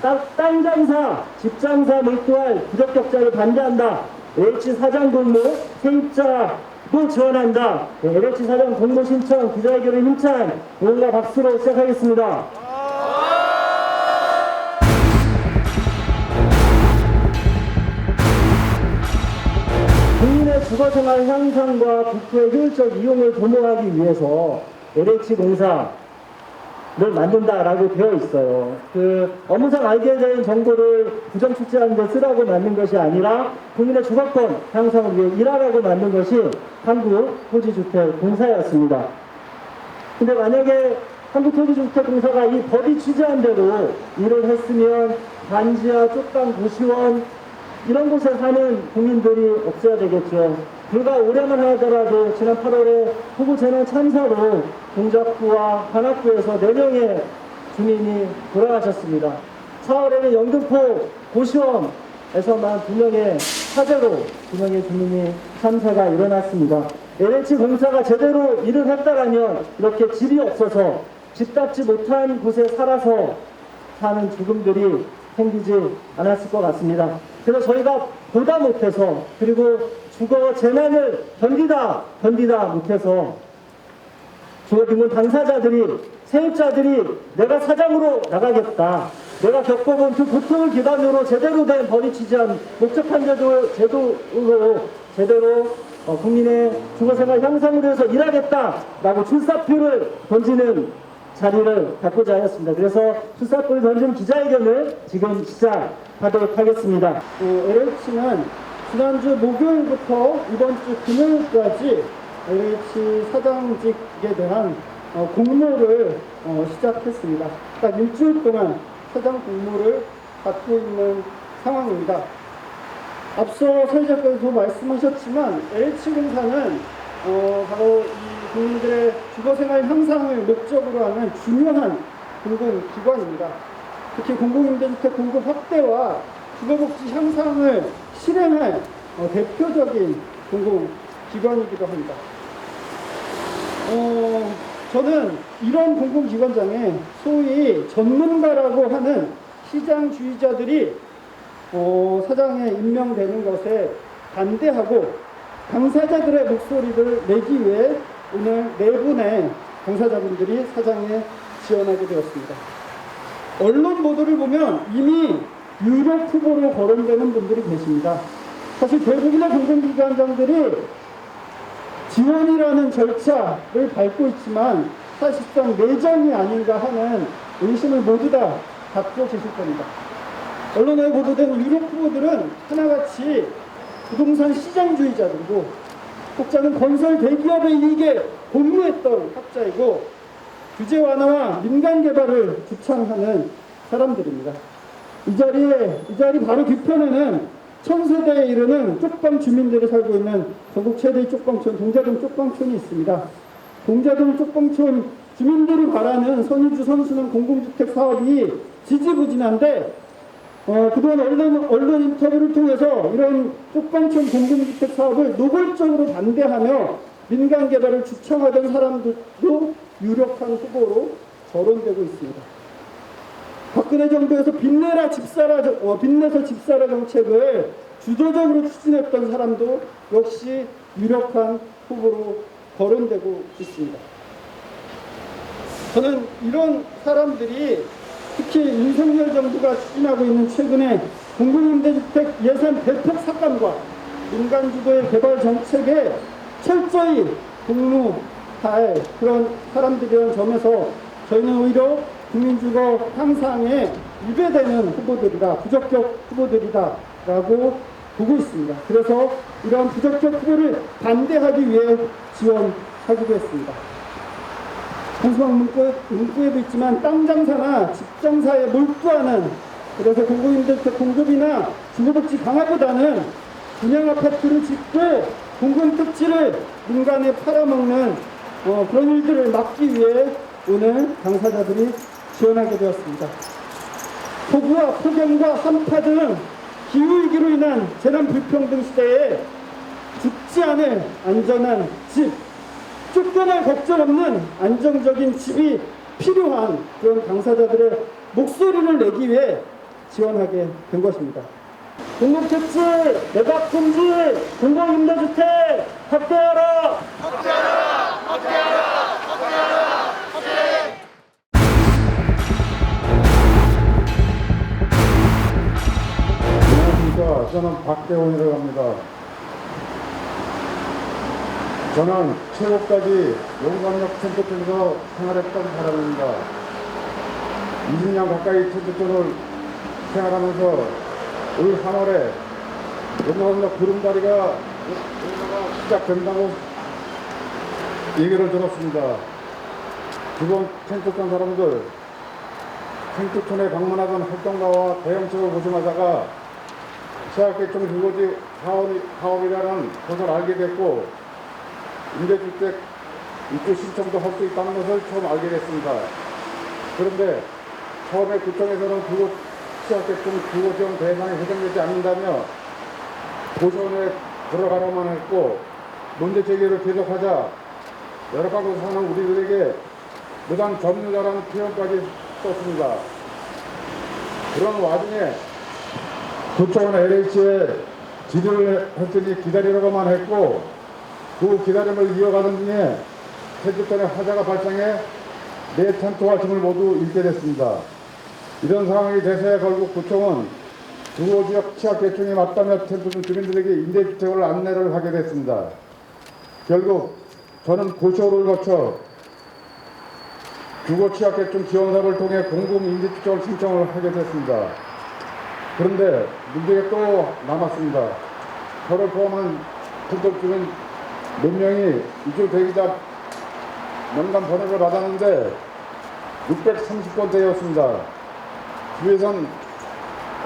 땅 장사, 집 장사 몰두할 부적격자를 반대한다. LH 사장 공모 세입자도 지원한다. 네, LH 사장 공모 신청 기자회견을 힘찬 응원과 박수로 시작하겠습니다. 국민의 주거생활 향상과 국토의 효율적 이용을 도모하기 위해서 LH공사를 만든다라고 되어 있어요. 업무상 알게 된 정보를 부정 출제하는 데 쓰라고 만든 것이 아니라 국민의 주거권 향상을 위해 일하라고 만든 것이 한국토지주택공사였습니다. 근데 만약에 한국토지주택공사가 이 법이 취재한 대로 일을 했으면 단지와 쪽방 고시원 이런 곳에 사는 국민들이 없어야 되겠죠. 불과 올해만 하더라도 지난 8월에 호구 재난 참사로 동작구와 관악구에서 4명의 주민이 돌아가셨습니다. 4월에는 영등포 고시원에서만 2명의 화재로 2명의 주민이 참사가 일어났습니다. LH공사가 제대로 일을 했다라면 이렇게 집이 없어서 집답지 못한 곳에 살아서 사는 죽음들이 생기지 않았을 것 같습니다. 그래서 저희가 보다 못해서 그리고 주거 재난을 견디다 못해서 주거빈곤 당사자들이 세입자들이 내가 사장으로 나가겠다. 내가 겪어본 그 고통을 기반으로 제대로 된 법이 취지한 목적한 제도로 제대로 국민의 주거생활 향상을 위해서 일하겠다라고 출사표를 던지는 자리를 갖고자 하였습니다. 그래서 출사표를 던지는 기자회견을 지금 시작하도록 하겠습니다. LH는 지난주 목요일부터 이번 주 금요일까지 LH 사장직에 대한 공모를 시작했습니다. 딱 일주일 동안 사장 공모를 받고 있는 상황입니다. 앞서 사회자께서도 말씀하셨지만 LH공사는 바로 이 국민들의 주거생활 향상을 목적으로 하는 중요한 공공기관입니다. 특히 공공임대주택 공급 확대와 주거복지 향상을 실행할 대표적인 공공기관이기도 합니다. 저는 이런 공공기관장에 소위 전문가라고 하는 시장주의자들이 사장에 임명되는 것에 반대하고 당사자들의 목소리를 내기 위해 오늘 4분의 당사자분들이 사장에 지원하게 되었습니다. 언론 보도를 보면 이미 유력 후보로 거론되는 분들이 계십니다. 사실 대부분의 공공기관장들이 지원이라는 절차를 밟고 있지만 사실상 내정이 아닌가 하는 의심을 모두 다 갖고 계실 겁니다. 언론에 보도된 유력 후보들은 하나같이 부동산 시장주의자들이고 혹자는 건설 대기업의 이익에 공유했던 학자이고 규제 완화와 민간 개발을 주창하는 사람들입니다. 이 자리 바로 뒤편에는 1000세대에 이르는 쪽방 주민들이 살고 있는 전국 최대의 쪽방촌 동자동 쪽방촌이 있습니다. 동자동 쪽방촌 주민들이 바라는 선유주 선순환 공공주택 사업이 지지부진한데 그동안 언론 인터뷰를 통해서 이런 쪽방촌 공공주택 사업을 노골적으로 반대하며 민간 개발을 주창하던 사람들도 유력한 후보로 거론되고 있습니다. 박근혜 정부에서 빚내서 집사라 정책을 주도적으로 추진했던 사람도 역시 유력한 후보로 거론되고 있습니다. 저는 이런 사람들이 특히 윤석열 정부가 추진하고 있는 최근에 공공임대주택 예산 대폭 삭감과 민간주도의 개발 정책에 철저히 공모할 그런 사람들이라는 점에서 저희는 오히려 국민주거 향상에 위배되는 후보들이다, 부적격 후보들이다 라고 보고 있습니다. 그래서 이러한 부적격 후보를 반대하기 위해 지원하기도 했습니다. 공수방 문구에도 있지만 땅 장사나 집 장사에 몰두하는, 그래서 공공임대주택 공급이나 주거복지 강화보다는 분양 아파트를 짓고 공공특지를 민간에 팔아먹는 그런 일들을 막기 위해 오늘 당사자들이 지원하게 되었습니다. 폭우와 폭염과 한파 등 기후위기로 인한 재난 불평등 시대에 죽지 않을 안전한 집, 쫓겨날 걱정 없는 안정적인 집이 필요한 그런 당사자들의 목소리를 내기 위해 지원하게 된 것입니다. 공공택지, 매각금지, 공공임대주택 확대하라! 안녕하십니까. 저는 박대원이라고 합니다. 저는 최고까지 용산역 텐트촌에서 생활했던 사람입니다. 20년 가까이 텐트촌을 생활하면서 올 3월에 용산역 구름다리가 시작된다고 얘기를 들었습니다. 기본 텐트촌 사람들, 텐트촌에 방문하던 활동가와 대형책을 고심하다가 시학개통 주거지 사업이라는 것을 알게 됐고, 임대주택 입주 신청도 할 수 있다는 것을 처음 알게 됐습니다. 그런데 처음에 구청에서는 그곳 시학개통 주거지원 대상에 해당되지 않는다며 고시원에 들어가라만 했고, 문제 제기를 계속하자 여러 가구 사는 우리들에게 무단 점유자라는 표현까지 썼습니다. 그런 와중에 구청은 LH에 질의를 했더니 기다리라고만 했고, 그 기다림을 이어가는 중에 텐트촌에 화재가 발생해 내 텐트와 짐을 모두 잃게 됐습니다. 이런 상황이 돼서야 결국 구청은 주거지역 취약계층이 맞다며 텐트촌 주민들에게 임대주택을 안내를 하게 됐습니다. 결국 저는 고시원을 거쳐 주거취약계층 지원사업을 통해 공공임대주택을 신청을 하게 됐습니다. 그런데 문제가 또 남았습니다. 저를 포함한 텐트 주민 몇 명이 이주 대기자 명단 번호를 받았는데 630번대였습니다. 주위에선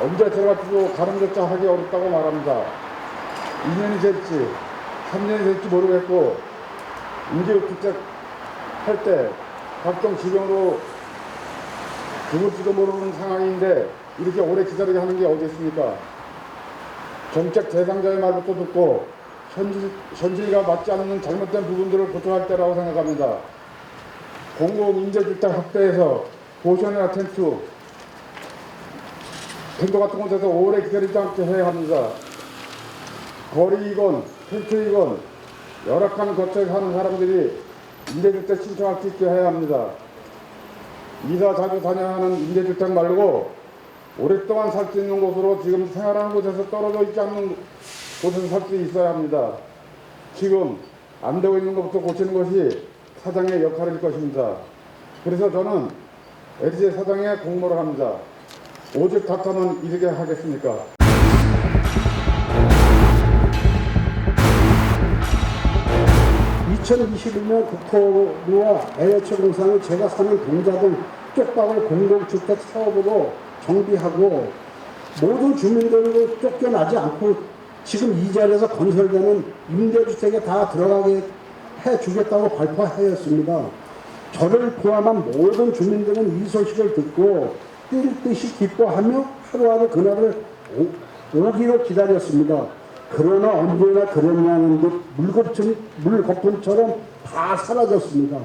언제 들어갈지도 가늠조차 하기 어렵다고 말합니다. 2년이 될지 3년이 될지 모르겠고, 임대주택 할 때 각종 지병으로 죽을지도 모르는 상황인데 이렇게 오래 기다리게 하는 게 어디 있습니까? 정책 대상자의 말부터 듣고 현실과 맞지 않는 잘못된 부분들을 고쳐할 때라고 생각합니다. 공공임대주택 확대에서 고시원이나 텐트 같은 곳에서 오래 기다리지 않게 해야 합니다. 거리이건 텐트이건 열악한 거처에 사는 사람들이 임대주택 신청할 수 있게 해야 합니다. 이사 자주 다녀야 하는 임대주택 말고 오랫동안 살 수 있는 곳으로 지금 생활하는 곳에서 떨어져 있지 않는 곳에서 살 수 있어야 합니다. 지금 안 되고 있는 것부터 고치는 것이 사장의 역할일 것입니다. 그래서 저는 LG 사장에 공모를 합니다. 오직 닥터만 이르게 하겠습니까? 2021년 국토부와 LH공사는 제가 사는 동자동 쪽방을 공공주택 사업으로 정비하고 모든 주민들을 쫓겨나지 않고 지금 이 자리에서 건설되는 임대주택에 다 들어가게 해주겠다고 발표하였습니다. 저를 포함한 모든 주민들은 이 소식을 듣고 뛸 듯이 기뻐하며 하루하루 그날을 오기로 기다렸습니다. 그러나 언제나 그랬냐는 듯 물거품처럼 다 사라졌습니다.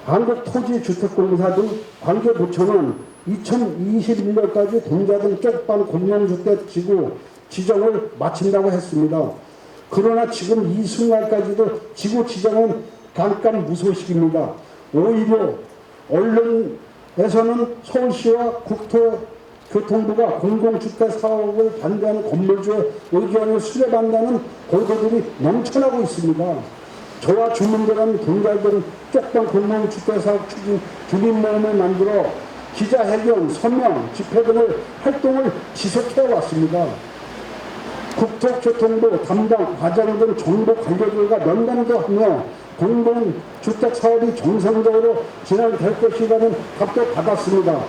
한국토지주택공사 등 관계부처는 2021년까지 동자동 쪽방 공용주택 지구 지정을 마친다고 했습니다. 그러나 지금 이 순간까지도 지구 지정은 잠깐 무소식입니다. 오히려 언론에서는 서울시와 국토교통부가 공공주택 사업을 반대하는 건물주의 의견을 수렴한다는 보도들이 넘쳐나고 있습니다. 저와 주민들은 동자동 쪽방 공공주택 사업 추진 주민모임을 만들어 기자회견, 서명, 집회 등을 활동을 지속해 왔습니다. 국토교통부 담당 과장 등 정부 관계자가 면담도 하며 공공주택 사업이 정상적으로 진행될 것이라는 답도 받았습니다.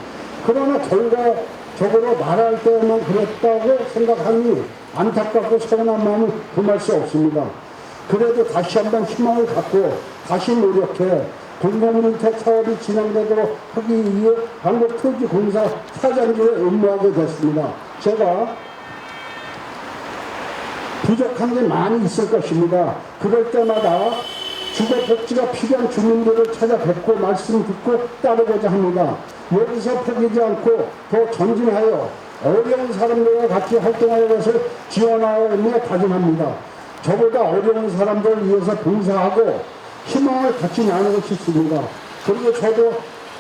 그러나 결과적으로 말할 때만 그랬다고 생각하니 안타깝고 서운한 마음을 금할 수 없습니다. 그래도 다시 한번 희망을 갖고 다시 노력해 공공주택 사업이 진행되도록 하기 위해 한국토지공사 사장직에 업무하게 됐습니다. 제가 부족한 게 많이 있을 것입니다. 그럴 때마다 주거 복지가 필요한 주민들을 찾아뵙고 말씀 듣고 따르고자 합니다. 여기서 포기하지 않고 더 전진하여 어려운 사람들과 같이 활동하는 것을 지원하며 다짐합니다. 저보다 어려운 사람들을 위해서 봉사하고 희망을 같이 나누고 싶습니다. 그리고 저도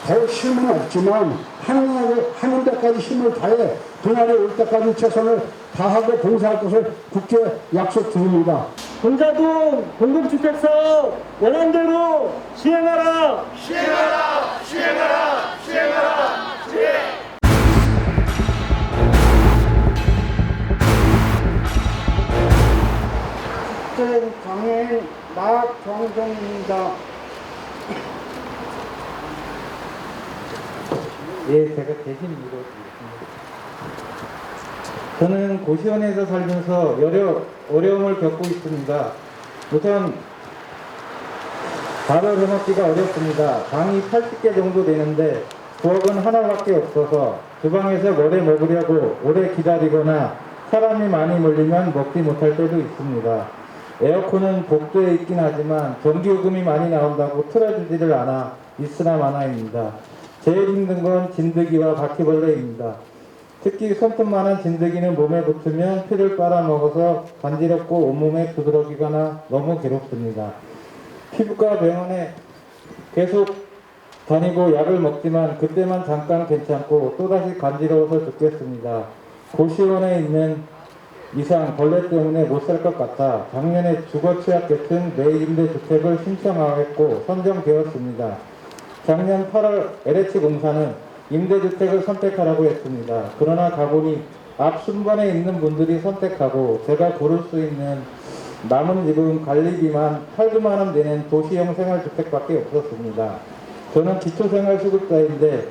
더 힘은 없지만 하는 데까지 힘을 다해 그날이 올 때까지 최선을 다하고 봉사할 것을 굳게 약속드립니다. 공자동 공공주택사업 원안대로 시행하라! 장애인 막정정입니다. 예, 제가 대신 읽어드리겠습니다. 저는 고시원에서 살면서 여러 어려움을 겪고 있습니다. 우선 밥을 해먹기가 어렵습니다. 방이 80개 정도 되는데 부엌은 하나밖에 없어서 주방에서 뭐래 먹으려고 오래 기다리거나 사람이 많이 몰리면 먹지 못할 때도 있습니다. 에어컨은 복도에 있긴 하지만 전기요금이 많이 나온다고 틀어주지를 않아 있으나 마나입니다. 제일 힘든 건 진드기와 바퀴벌레입니다. 특히 손톱만한 진드기는 몸에 붙으면 피를 빨아먹어서 간지럽고 온몸에 두드러기가 나 너무 괴롭습니다. 피부과 병원에 계속 다니고 약을 먹지만 그때만 잠깐 괜찮고 또다시 간지러워서 죽겠습니다. 고시원에 있는 이상 벌레 때문에 못 살 것 같아 작년에 주거취약계층 매입임대주택을 신청하였고 선정되었습니다. 작년 8월 LH공사는 임대주택을 선택하라고 했습니다. 그러나 가보니 앞 순번에 있는 분들이 선택하고 제가 고를 수 있는 남은 집은 관리비만 8, 9만 원 되는 도시형 생활주택밖에 없었습니다. 저는 기초생활수급자인데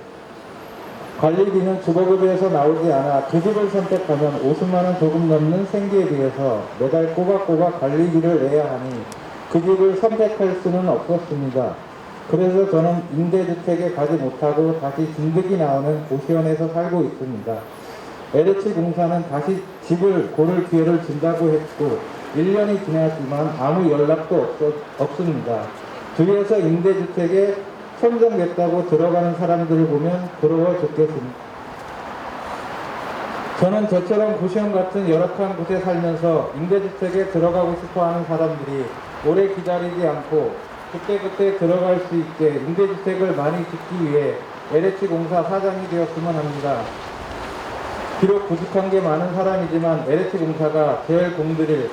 관리비는 주거급여에서 나오지 않아 그 집을 선택하면 50만 원 조금 넘는 생계에 비해서 매달 꼬박꼬박 관리비를 내야 하니 그 집을 선택할 수는 없었습니다. 그래서 저는 임대주택에 가지 못하고 다시 진득이 나오는 고시원에서 살고 있습니다. LH공사는 다시 집을 고를 기회를 준다고 했고 1년이 지났지만 아무 연락도 없습니다. 주위에서 임대주택에 선정됐다고 들어가는 사람들을 보면 부러워 죽겠습니다. 저는 저처럼 고시원 같은 열악한 곳에 살면서 임대주택에 들어가고 싶어하는 사람들이 오래 기다리지 않고 그때그때 들어갈 수 있게 임대주택을 많이 짓기 위해 LH공사 사장이 되었으면 합니다. 비록 부족한 게 많은 사람이지만 LH공사가 제일 공들일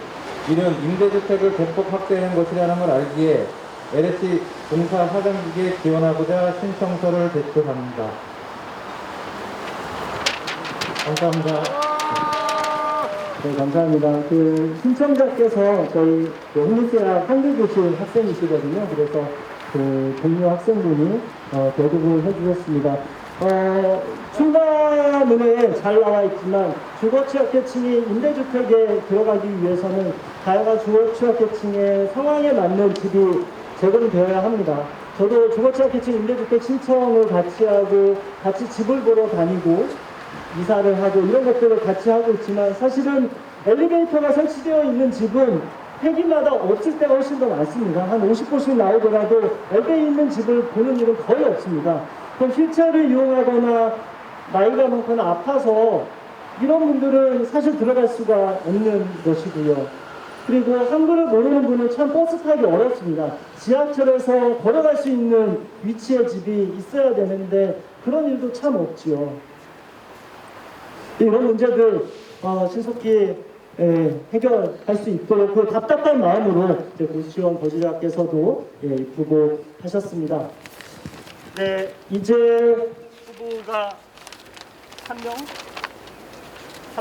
일은 임대주택을 대폭 확대하는 것이라는 걸 알기에 LH공사 사장직에 지원하고자 신청서를 제출합니다. 감사합니다. 네, 감사합니다. 그 신청자께서 저희 홍리대학 한글교실 학생이시거든요. 그래서 그 동료 학생분이 대두를 해주셨습니다. 출발문에 잘 나와 있지만 주거취약계층이 임대주택에 들어가기 위해서는 다양한 주거취약계층의 상황에 맞는 집이 제공되어야 합니다. 저도 주거취약계층 임대주택 신청을 같이 하고 같이 집을 보러 다니고 이사를 하고 이런 것들을 같이 하고 있지만 사실은 엘리베이터가 설치되어 있는 집은 폐기마다 없을 때가 훨씬 더 많습니다. 한 50호씩 나오더라도 앱에 있는 집을 보는 일은 거의 없습니다. 그럼 휠체어를 이용하거나 나이가 많거나 아파서 이런 분들은 사실 들어갈 수가 없는 것이고요. 그리고 한글을 모르는 분은 참 버스 타기 어렵습니다. 지하철에서 걸어갈 수 있는 위치의 집이 있어야 되는데 그런 일도 참 없지요. 이런 문제들 신속히 해결할 수 있도록 그 답답한 마음으로 고시원 거주자께서도 입후보 하셨습니다. 네, 이제 후보가 한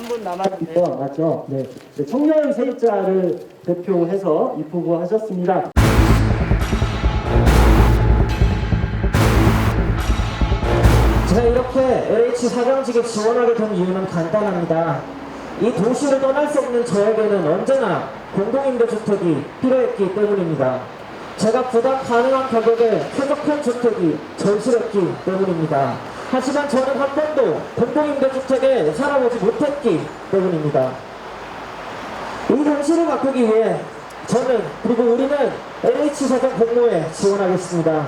분 남았는데요. 맞죠? 네, 청년 세입자를 대표해서 입후보 하셨습니다. 제가 이렇게 LH 사장직에 지원하게 된 이유는 간단합니다. 이 도시를 떠날 수 없는 저에게는 언제나 공동임대주택이 필요했기 때문입니다. 제가 부담 가능한 가격에 쾌적한 주택이 절실했기 때문입니다. 하지만 저는 한 번도 공동임대주택에 살아보지 못했기 때문입니다. 이 현실을 바꾸기 위해 저는 그리고 우리는 LH 사장 공모에 지원하겠습니다.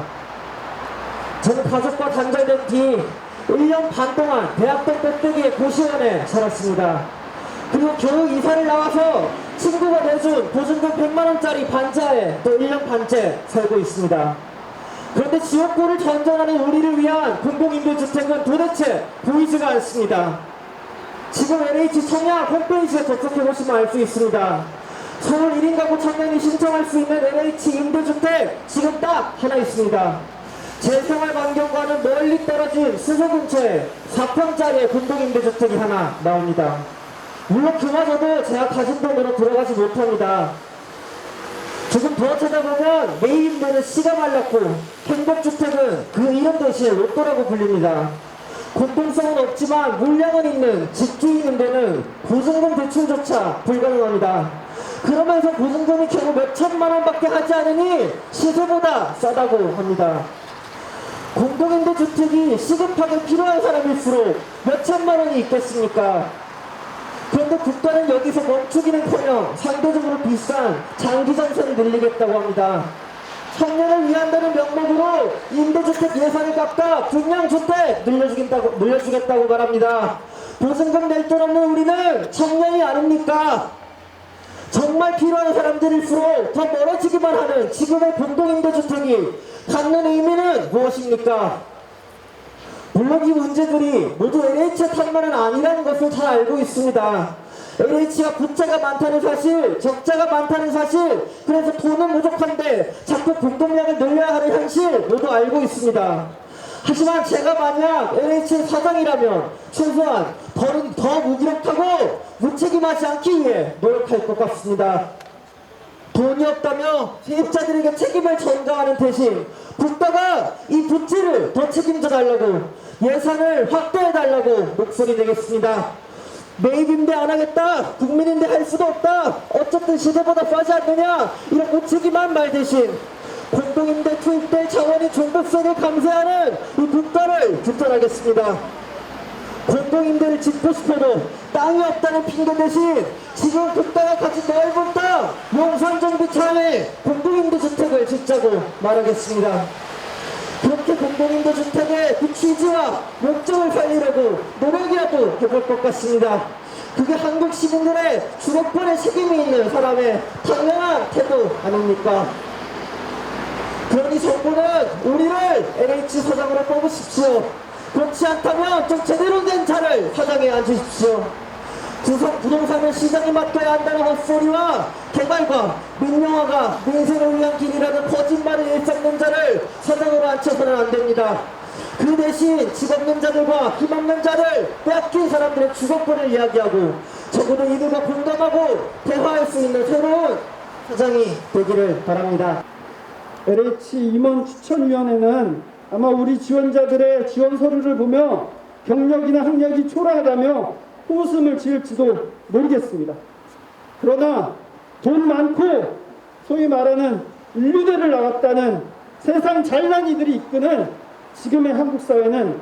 저는 가족과 단절된 뒤 1년 반 동안 대학동 꼭대기의 고시원에 살았습니다. 그리고 겨우 이사를 나와서 친구가 내준 보증금 100만원짜리 반지하에 또 1년 반째 살고 있습니다. 그런데 지역구를 전전하는 우리를 위한 공공임대주택은 도대체 보이지가 않습니다. 지금 LH 청약 홈페이지에 접속해보시면 알 수 있습니다. 서울 1인 가구 청년이 신청할 수 있는 LH 임대주택 지금 딱 하나 있습니다. 제 생활 반경과는 멀리 떨어진 수서 근처에 4평짜리의 공동임대주택이 하나 나옵니다. 물론 그마저도 제가 가진 돈으로 들어가지 못합니다. 조금 더 찾아보면 매입임대는 씨가 말랐고 행복주택은 그 이름 대신 로또라고 불립니다. 공동성은 없지만 물량은 있는 집주인임대는 보증금 대출조차 불가능합니다. 그러면서 보증금이 겨우 몇천만 원밖에 하지 않으니 시세보다 싸다고 합니다. 공동임대주택이 시급하게 필요한 사람일수록 몇천만 원이 있겠습니까? 그런데 국가는 여기서 멈추기는커녕 상대적으로 비싼 장기전세를 늘리겠다고 합니다. 청년을 위한다는 명목으로 임대주택 예산을 깎아 분양주택 늘려주겠다고 말합니다. 보증금 낼 돈 없는 우리는 청년이 아닙니까? 정말 필요한 사람들일수록 더 멀어지기만 하는 지금의 공동임대주택이 갖는 의미는 무엇입니까? 물론 이 문제들이 모두 LH의 탓만은 아니라는 것을 잘 알고 있습니다. LH가 부채가 많다는 사실, 적자가 많다는 사실, 그래서 돈은 부족한데 자꾸 공급량을 늘려야 하는 현실 모두 알고 있습니다. 하지만 제가 만약 LH의 사장이라면 최소한 벌은 더 무기력하고 무책임하지 않기 위해 노력할 것 같습니다. 돈이 없다며 세입자들에게 책임을 전가하는 대신 국가가 이 부채를 더 책임져 달라고 예산을 확대해 달라고 목소리 내겠습니다. 매입임대 안 하겠다, 국민임대 할 수도 없다, 어쨌든 시대보다 싸지 않느냐, 이런 무책임한 말 대신 공동임대 투입될 자원이 종부세를 감세하는 이 국가를 규탄하겠습니다. 공동임대를 짓고 싶어도 땅이 없다는 핑계 대신 지금 국가가 가진 넓은 땅 용산정비차에 공동임대주택을 짓자고 말하겠습니다. 그렇게 공동임대주택의 그 취지와 목적을 살리려고 노력이라도 해볼 것 같습니다. 그게 한국 시민들의 주거권에 책임이 있는 사람의 당연한 태도 아닙니까? 그러니 정부는 우리를 LH 사장으로 뽑으십시오. 그렇지 않다면 좀 제대로 된 차를 사장에 앉으십시오. 부동산을 시장에 맡겨야 한다는 헛소리와 개발과 민영화가 민생을 위한 길이라는 거짓말을 일삼는 자를 사장으로 앉혀서는 안 됩니다. 그 대신 집 없는 자들과 힘 없는 자를 빼앗긴 사람들의 주거권을 이야기하고 적어도 이들과 공감하고 대화할 수 있는 새로운 사장이 되기를 바랍니다. LH 임원 추천위원회는 아마 우리 지원자들의 지원 서류를 보며 경력이나 학력이 초라하다며 웃음을 지을지도 모르겠습니다. 그러나 돈 많고 소위 말하는 인류대를 나왔다는 세상 잘난 이들이 이끄는 지금의 한국 사회는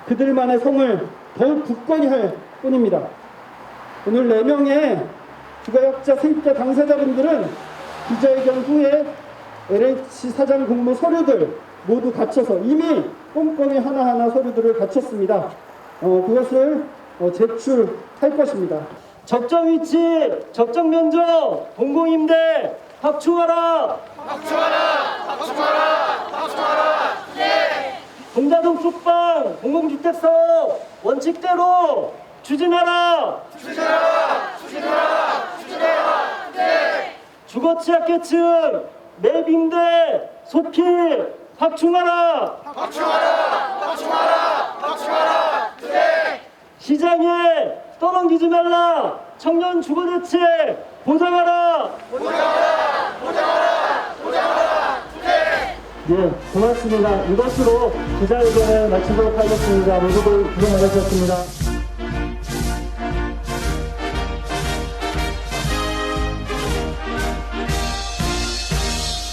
그들만의 성을 더욱 굳건히 할 뿐입니다. 오늘 4명의 주거약자 세입자 당사자분들은 기자회견 후에 LH 사장 공모 서류들 모두 갖춰서 이미 꼼꼼히 하나하나 서류들을 갖췄습니다. 그것을 제출할 것입니다. 적정 위치, 적정 면적, 공공임대 확충하라! 확충하라! 네! 공자동 숙방, 공공주택 사업 원칙대로 추진하라! 네! 주거취약계층 매입임대 속히 확충하라! 네! 시장에 떠넘기지 말라! 청년 주거대책 보장하라! 네, 고맙습니다. 이것으로 기자회견을 마치도록 하겠습니다. 모두들 고생 많으셨습니다.